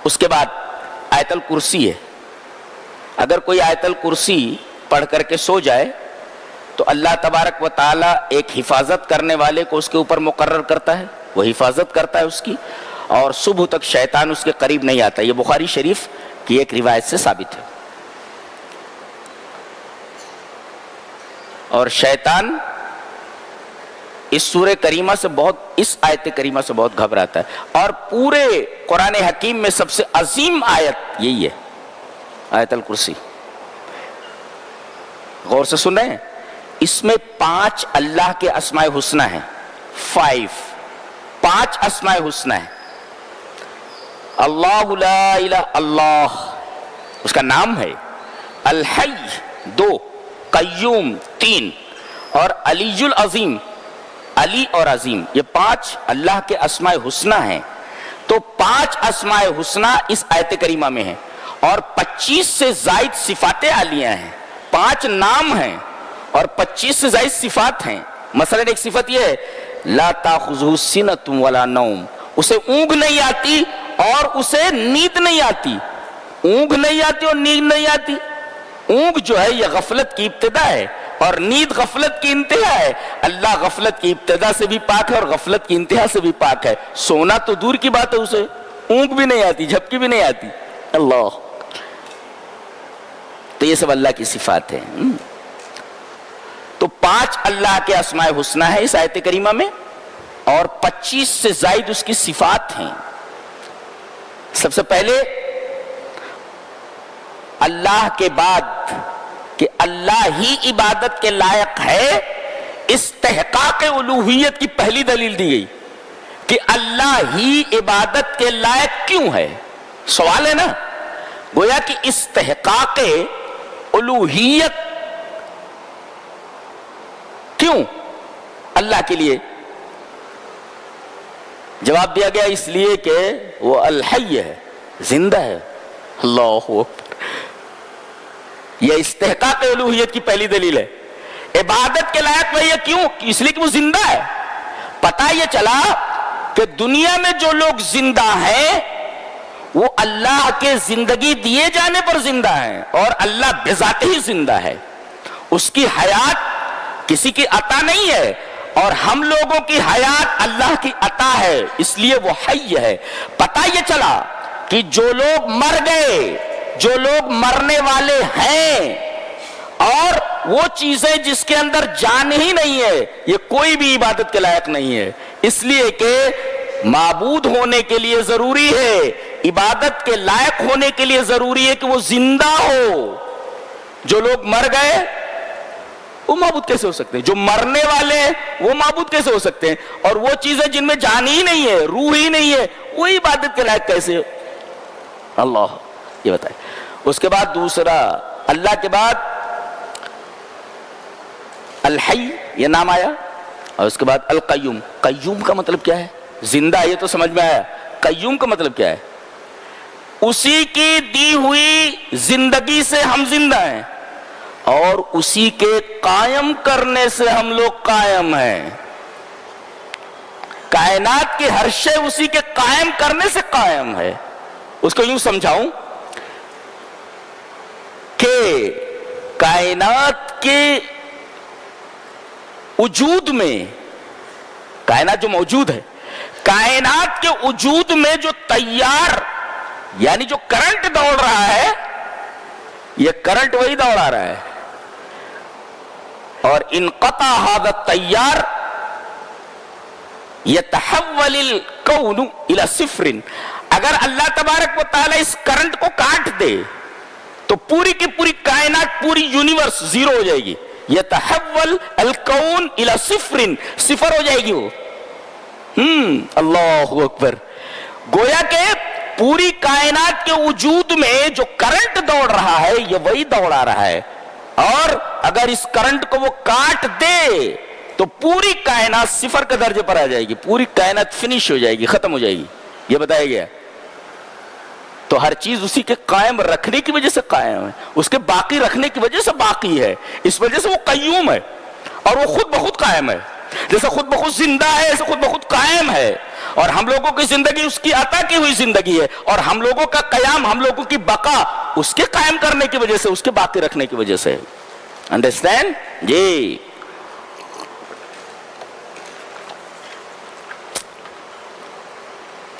اس کے بعد آیت الکرسی ہے. اگر کوئی آیت الکرسی پڑھ کر کے سو جائے تو اللہ تبارک و تعالی ایک حفاظت کرنے والے کو اس کے اوپر مقرر کرتا ہے, وہ حفاظت کرتا ہے اس کی, اور صبح تک شیطان اس کے قریب نہیں آتا. یہ بخاری شریف کی ایک روایت سے ثابت ہے. اور شیطان اس سورہ کریمہ سے بہت, اس آیت کریمہ سے بہت گھبراتا ہے. اور پورے قرآن حکیم میں سب سے عظیم آیت یہی ہے, آیت الکرسی. غور سے سن رہے ہیں, اس میں 5 اللہ کے اسماء حسنی ہیں. 5 اسماء حسنی ہیں. اللہ لا الہ اللہ اس کا نام ہے, الحی 2, قیوم 3, اور علی العظیم, علی اور عظیم, یہ 5 اللہ کے اسماء حسنی ہیں. تو 5 اسماء حسنی اس آیت کریمہ میں ہیں, اور 25 سے زائد صفات عالیہ ہیں. 5 نام ہیں اور 25 سے زائد صفات ہیں. مثلا ایک صفت یہ ہے, لا تاخذہ سنۃ ولا نوم, اسے اونگ نہیں آتی اور اسے نیند نہیں آتی. اونگ نہیں آتی اور نیند نہیں آتی. اونگ جو ہے یہ غفلت کی ابتدا ہے, اور نیند غفلت کی انتہا ہے. اللہ غفلت کی ابتدا سے بھی پاک ہے اور غفلت کی انتہا سے بھی پاک ہے. سونا تو دور کی بات ہے, اسے اونگ بھی نہیں آتی, جھپکی بھی نہیں آتی. اللہ, تو یہ سب اللہ کی صفات ہیں. تو 5 اللہ کے اسماء حسنی ہیں اس آیت کریمہ میں, اور 25 سے زائد اس کی صفات ہیں. سب سے پہلے اللہ کے بعد کہ اللہ ہی عبادت کے لائق ہے, استحقاق الوہیت کی پہلی دلیل دی گئی کہ اللہ ہی عبادت کے لائق کیوں ہے. سوال ہے نا, گویا کہ استحقاق الوہیت کیوں اللہ کے لیے؟ جواب دیا گیا اس لیے کہ وہ الحی ہے, زندہ ہے. اللہ اکبر, یہ استحقاق الوہیت کی پہلی دلیل ہے. عبادت کے لائق وہی ہے, کیوں؟ اس لیے کہ وہ زندہ ہے. پتہ یہ چلا کہ دنیا میں جو لوگ زندہ ہیں وہ اللہ کے زندگی دیے جانے پر زندہ ہیں, اور اللہ بذات ہی زندہ ہے. اس کی حیات کسی کی عطا نہیں ہے, اور ہم لوگوں کی حیات اللہ کی عطا ہے, اس لیے وہ حی ہے. پتہ یہ چلا کہ جو لوگ مر گئے, جو لوگ مرنے والے ہیں, اور وہ چیزیں جس کے اندر جان ہی نہیں ہے, یہ کوئی بھی عبادت کے لائق نہیں ہے. اس لیے کہ معبود ہونے کے لیے ضروری ہے, عبادت کے لائق ہونے کے لیے ضروری ہے کہ وہ زندہ ہو. جو لوگ مر گئے وہ معبود کیسے ہو سکتے ہیں؟ جو مرنے والے ہیں وہ معبود کیسے ہو سکتے ہیں؟ اور وہ چیزیں جن میں جان ہی نہیں ہے, روح ہی نہیں ہے, وہ عبادت کے لائق کیسے؟ اللہ یہ بتائے. اس کے بعد دوسرا, اللہ کے بعد الحی یہ نام آیا, اور اس کے بعد القیوم. قیوم کا مطلب کیا ہے؟ زندہ, یہ تو سمجھ میں آیا. قیوم کا مطلب کیا ہے؟ اسی کی دی ہوئی زندگی سے ہم زندہ ہیں, اور اسی کے قائم کرنے سے ہم لوگ قائم ہیں. کائنات کی ہر شے اسی کے قائم کرنے سے قائم ہے. اس کو یوں سمجھاؤں کہ کائنات کے وجود میں, کائنات جو موجود ہے, کائنات کے وجود میں جو تیار یعنی جو کرنٹ دوڑ رہا ہے, یہ کرنٹ وہی دوڑا رہا ہے. اور انقطع هذا التیار يتحول الكون الى صفر. اگر اللہ تبارک و تعالی اس کرنٹ کو کاٹ دے تو پوری کی پوری کائنات, پوری یونیورس زیرو ہو جائے گی. يتحول الكون الى صفر, صفر ہو جائے گی وہ. اللہ اکبر. گویا کہ پوری کائنات کے وجود میں جو کرنٹ دوڑ رہا ہے یہ وہی دوڑا رہا ہے, اور اگر اس کرنٹ کو وہ کاٹ دے تو پوری کائنات صفر کے درجے پر آ جائے گی, پوری کائنات فنش ہو جائے گی, ختم ہو جائے گی. یہ بتایا گیا. تو ہر چیز اسی کے قائم رکھنے کی وجہ سے قائم ہے, اس کے باقی رکھنے کی وجہ سے باقی ہے, اس وجہ سے وہ قیوم ہے, اور وہ خود بخود قائم ہے. جیسے خود بخود زندہ ہے ایسے خود بخود قائم ہے، اور ہم لوگوں کی زندگی اس کی عطا کی ہوئی زندگی ہے، اور ہم لوگوں کا قیام، ہم لوگوں کی بقا اس کے قائم کرنے کی وجہ سے، اس کے باقی رکھنے کی وجہ سے. انڈرسٹینڈ جی.